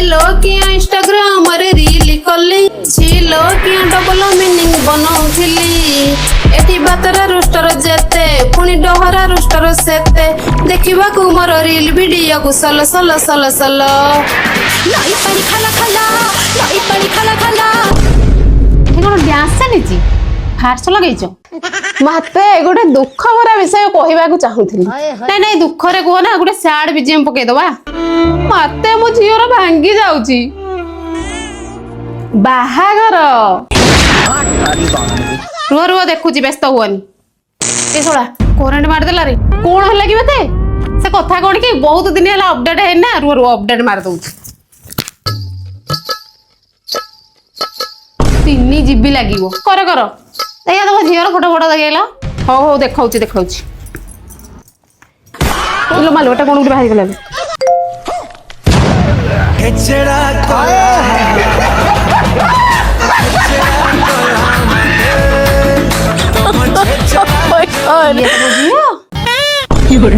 लो किया इंस्टाग्राम रे रील कली छिलो किया डबल मीनिंग बनाउथिली एठी बातरा रोस्टर जेते पुनी डहरा रोस्टर सेते देखिबा को मोर रील वीडियो को सल सल सल सल नई पानी खाला खाला नई पानी खाला खाला कौन डांस चली फार्स लगे मते गोटे दुख भरा विषय कहवाक चाहूली नाई नाई दुख रे कह ना गोटे सैड बीजीएम पकईदबा मते मो झीर भांगी जाउची बाहागर रुह रुह देखुची व्यस्त हुअनी ए सोला करेंट मारदेला रे कौन है कि मते से कथा कौन कि बहुत दिन है अपडेट है ना रुह रुह अपडेट मार दउची 3 जीबी लागिवो कर कर देखा तुम झीर फोटो फोटो देखला हो हो देखाऊची देखाऊची लो मालोटा कौन बाहर गला ये तो